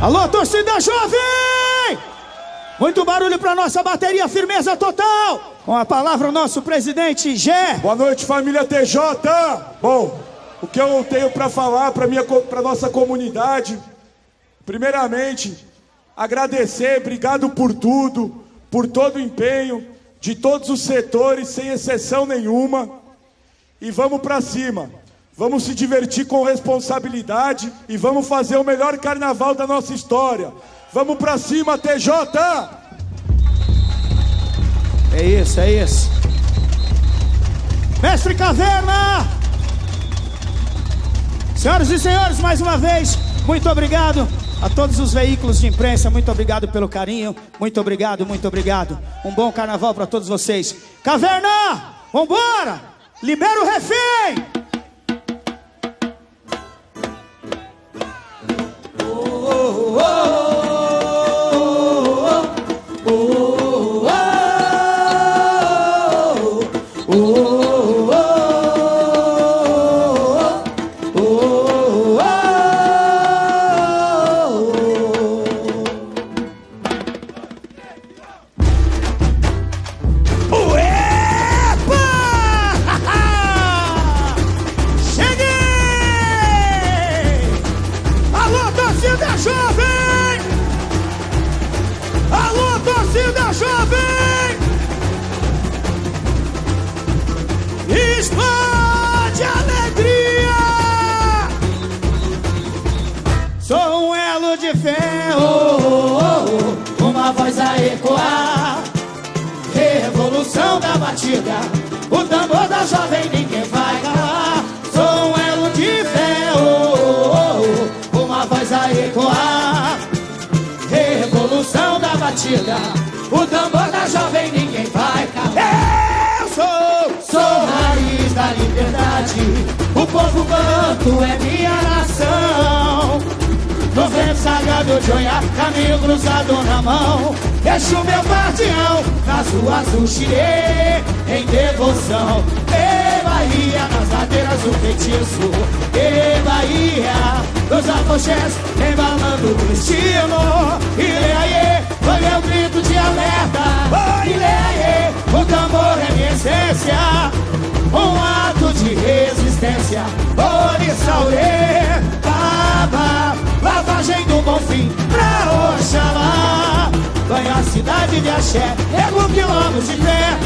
Alô, torcida jovem! Muito barulho pra nossa bateria, firmeza total! Com a palavra o nosso presidente Gé. Boa noite, família TJ! Bom, o que eu tenho pra falar pra nossa comunidade, primeiramente, agradecer, obrigado por tudo, por todo o empenho de todos os setores, sem exceção nenhuma. E vamos pra cima. Vamos se divertir com responsabilidade e vamos fazer o melhor carnaval da nossa história. Vamos pra cima, TJ! É isso, é isso. Mestre Caverna! Senhoras e senhores, mais uma vez, muito obrigado a todos os veículos de imprensa. Muito obrigado pelo carinho. Muito obrigado, muito obrigado. Um bom carnaval pra todos vocês. Caverna! Vambora! Libera o refém! Explode alegria! Sou um elo de ferro, uma voz a ecoar, revolução da batida, o tambor da jovem ninguém vai calar. Sou um elo de ferro, uma voz a ecoar, revolução da batida, o tambor da jovem ninguém vai calar. Sou raiz da liberdade, o povo banto é minha nação. No vento sagrado de olhar, caminho cruzado na mão, deixo meu guardião nas ruas do Chile, em devoção. E Bahia, nas ladeiras do feitiço, e Bahia, dos afoxés, embalando o destino. Ileaie, foi meu grito de alerta. Ileaie, o tambor é minha essência, um ato de resistência. Orissaurê, Baba, lavagem do Bonfim pra Oxalá. Banho a cidade de Axé, ergo quilômetros de fé,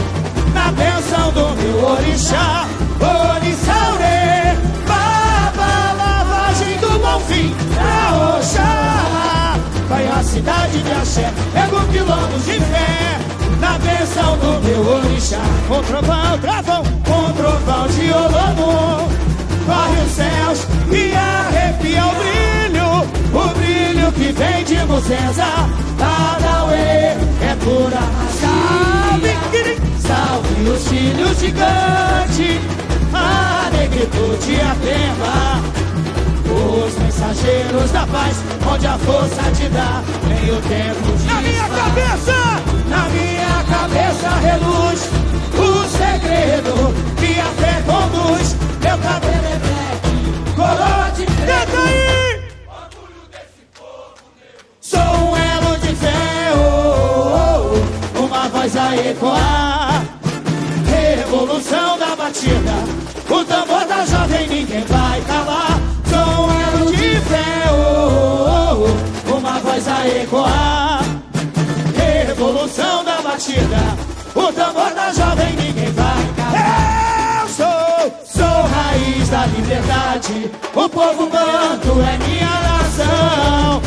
na bênção do meu orixá. Orissaurê, Baba, lavagem do Bonfim pra Oxalá. Banho a cidade de Axé, ergo quilômetros de fé, na bênção do meu orixá. Com trovão, travão, com trovão de Olodum, corre os céus e arrepia o brilho que vem de Muzenza. Padauê é pura magia, salve os filhos gigantes, a negritude e a pena, os mensageiros da paz, onde a força te dá, vem o tempo de na minha cabeça! Na minha cabeça reluz o segredo que a fé conduz. Meu cabelo é black, coroa de preto. Orgulho desse povo meu. Sou um elo de ferro, uma voz a ecoar, revolução da batida, o tambor da jovem ninguém vai calar. Sou um elo de ferro, uma voz a ecoar, revolução da batida, o tambor da jovem ninguém vai calar. Eu sou raiz da liberdade, o povo banto é minha nação.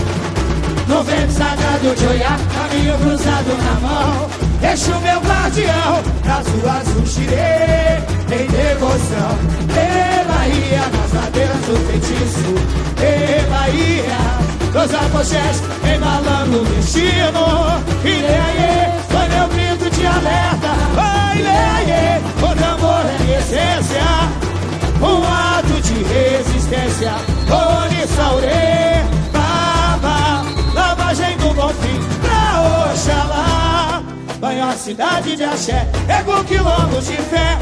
No vento sagrado de olhar, caminho cruzado na mão, deixo meu guardião nas ruas do Chile, em devoção. E Bahia, nas ladeiras do feitiço, e Bahia, dos afoxés, embalando o destino. Ileaie, foi meu grito de alerta. Ileaie, o tambor é minha essência, um ato de resistência. Orissaurê, Baba, lavagem do Bonfim pra Oxalá. Banho a cidade de Axé, ergo quilômetros de fé,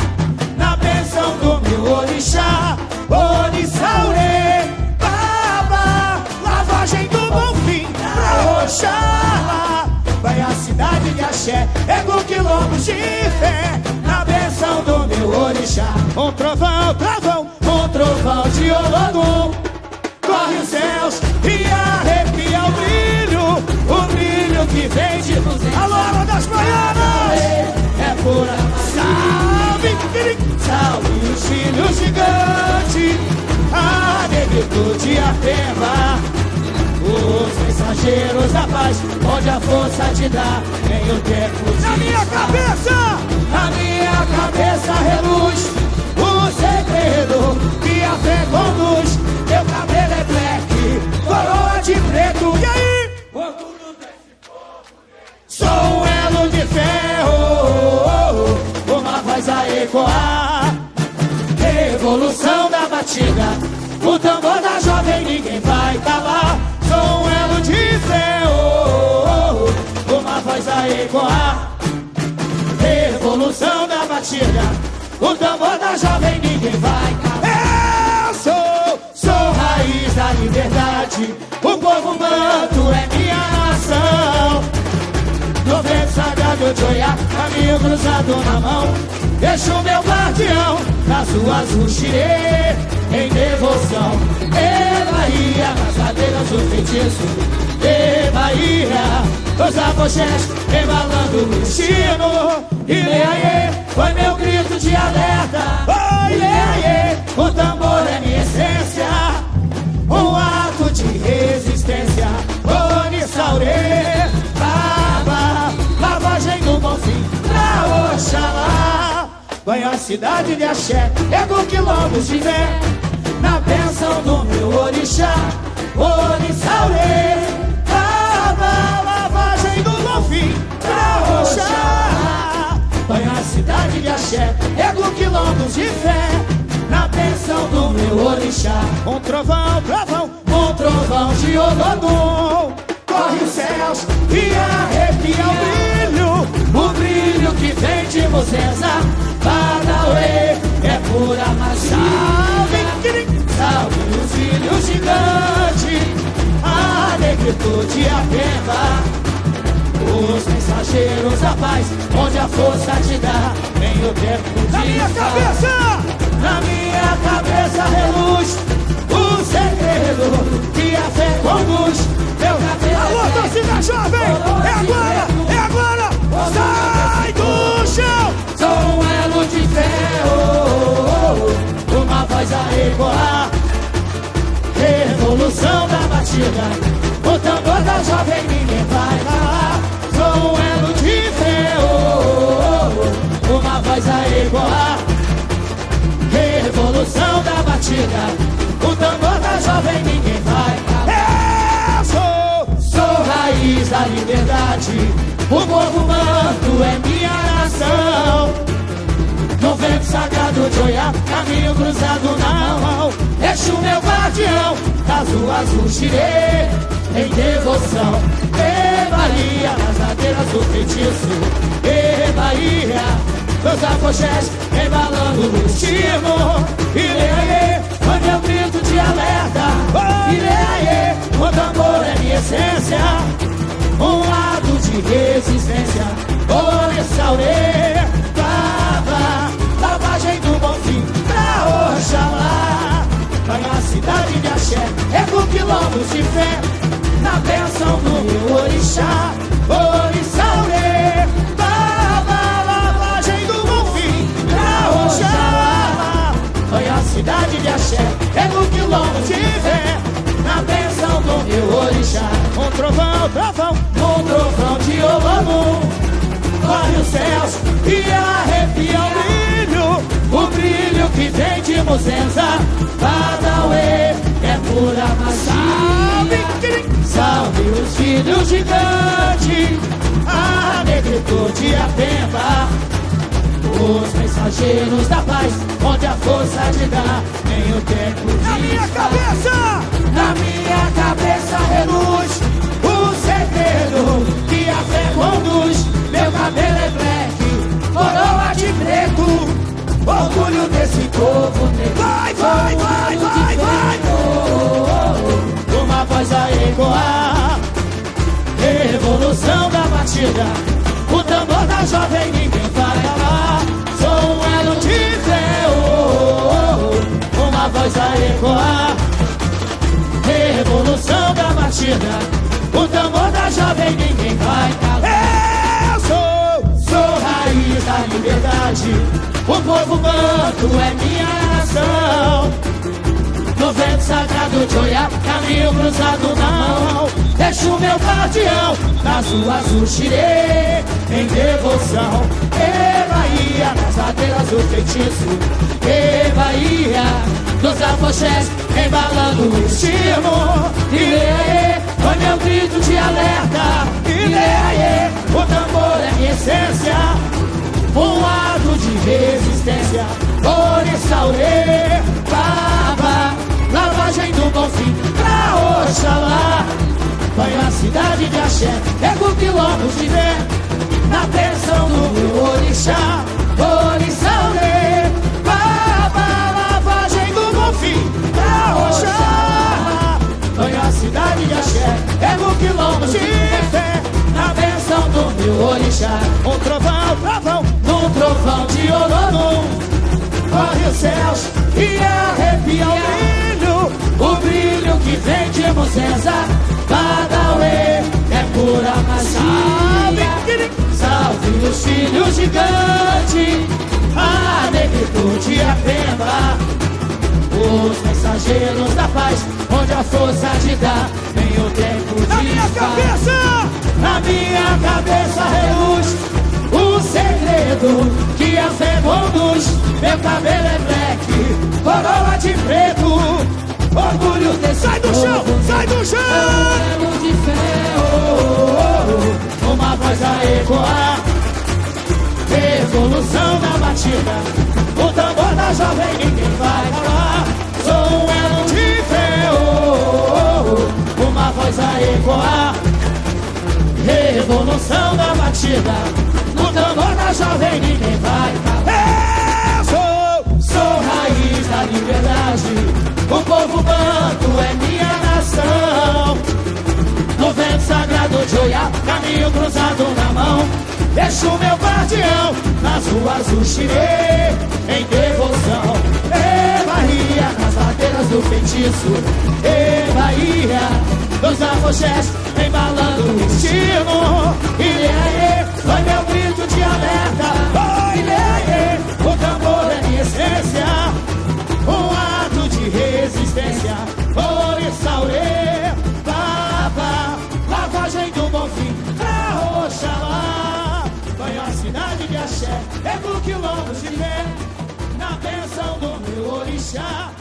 na bênção do meu orixá. Orissaurê, Baba, lavagem do Bonfim pra Oxalá. Vai a cidade de Axé, ergo quilombos de fé, na benção do meu orixá. Um trovão, trovão, um trovão de Olodum, corre os céus e arrepia o brilho que vem de você. Alô, alô das Baianas! É pura salve, salve os filhos gigantes, a negritude e a pena, os mensageiros da paz, onde a força te dá, vem o tempo de... Na minha cabeça reluz o segredo que a fé conduz. Meu cabelo é black, coroa de preto. E aí? Orgulho desse povo. Sou um elo de ferro, uma voz a ecoar. Revolução da batida, o tambor da jovem ninguém vai calar. Sou um elo de ferro, uma voz a ecoar. Revolução da batida, o tambor da jovem ninguém vai calar. Eu sou raiz da liberdade, o povo manto é minha nação. No vento sagrado de olhar, caminho cruzado na mão, deixo meu guardião nas ruas do Xirê, em devoção. E Bahia, nas cadeiras do feitiço. E Bahia, os apochés embalando o destino. E Leaie, foi meu grito de alerta. E Leaie, o tambor é minha essência, um ato de resistência. Onissaurê, Baba, lavagem do Bonfim, pra Oxalá. Vai a cidade de Axé, ergo quilombos de fé, na bênção do meu orixá. Onissaurê, Baba, lavagem do Bonfim, pra Oxalá. Vai a cidade de Axé, ergo quilombos de fé, na bênção do meu orixá. Um trovão, trovão, um trovão de Olodum, corre os céus e arrepia o brilho que vem de Mozenza. Badauê, é pura magia. Salve os filhos gigantes, a negritude e a pena, os mensageiros da paz, onde a força te dá, vem o tempo de... Na minha cabeça reluz o segredo que a fé conduz. Meu cabelo... Alô, torcida jovem! É agora! Sai do chão! Sou um elo de ferro, uma voz a ecoar. Revolução da batida, o tambor da jovem ninguém vai calar. Sou um elo de ferro, uma voz a ecoar. Revolução da batida, o tambor da jovem ninguém vai calar. Eu sou raiz da liberdade, o povo manto é minha nação. No vento sagrado de olhar, caminho cruzado na mão, deixo meu guardião das ruas do Xirê, em devoção. E Bahia, nas ladeiras do feitiço. E Bahia, meus apochés embalando o destino. E Leaie, foi meu grito de alerta. E Leaie, o tambor é minha essência, um ato de resistência. Onissaurê, Baba, lavagem do Bonfim, pra Oxalá. Vai a cidade de Axé, ergo quilombos de fé, na bênção do meu orixá. Onissaurê, Baba, lavagem do Bonfim, pra Oxalá. Vai a cidade de Axé, ergo quilombos de fé, na bênção do meu orixá. Um trovão, trovão, um trovão de Olodum, corre os céus e arrepia o brilho que vem de Mozenza. Badauê, é pura magia. Salve os filhos gigantes, a negritude e a pena, os mensageiros da paz, onde a força te dá, em o tempo de... Na minha cabeça reluz o segredo que a fé conduz. Meu cabelo é black, coroa de preto, orgulho desse povo negro. Vai, vai, vai, vai, vai! Uma voz a ecoar, batida, o tambor da jovem ninguém vai calar. Sou um elo de fé, uma voz a ecoar. Revolução da batida, o tambor da jovem ninguém vai calar. Eu sou raiz da liberdade, o povo manto é minha nação. No vento sagrado de olhar, caminho cruzado na mão. Deixo o meu guardião, nas ruas o xirê, em devoção. E Bahia, nas ladeiras do feitiço. E Bahia, dos afoxés, embalando o destino. Iê, foi meu grito de alerta. Iê, o tambor é minha essência, um ato de resistência. Oriçaurê, Baba, lavagem do Bonfim pra Oxalá. Banho a cidade de Axé, pego quilômetros de fé, na tensão do meu orixá. Oriçaurê, Baba, lavagem do Bonfim pra Oxalá. Banho a cidade de Axé, pego quilômetros de fé, na tensão do meu orixá. Um trovão, trovão, num trovão de Olodum, corre os céus e arrepia o brilho que vem de Mocesa. Badauê é pura magia, salve os filhos gigantes, a negritude e a pena, os mensageiros da paz, onde a força de dar vem o tempo de na minha cabeça, na minha cabeça reluz o segredo que a fé conduz. Meu cabelo é black, coroa de preto, orgulho desse sai do chão, sai do chão. elo de fé, uma voz a ecoar. Revolução da batida, o tambor da jovem ninguém vai calar. Sou um elo de fé, uma voz a ecoar. Revolução da batida, o tambor da jovem ninguém vai calar. Sou raiz da liberdade, o povo banto é minha nação. No vento sagrado de Oiá, caminho cruzado na mão. Deixo meu guardião, nas ruas o xirê, em devoção. E Bahia, nas ladeiras do feitiço. E Bahia, dos afoxés, embalando o destino. Ilê, foi meu grito de alerta. Oh, Ilê, o tambor é minha essência, um ato de resistência. Oriçaurê, Baba, lavagem do Bonfim pra Oxalá. Banho a cidade de Axé, pego quilômetros de fé, na bênção do meu orixá.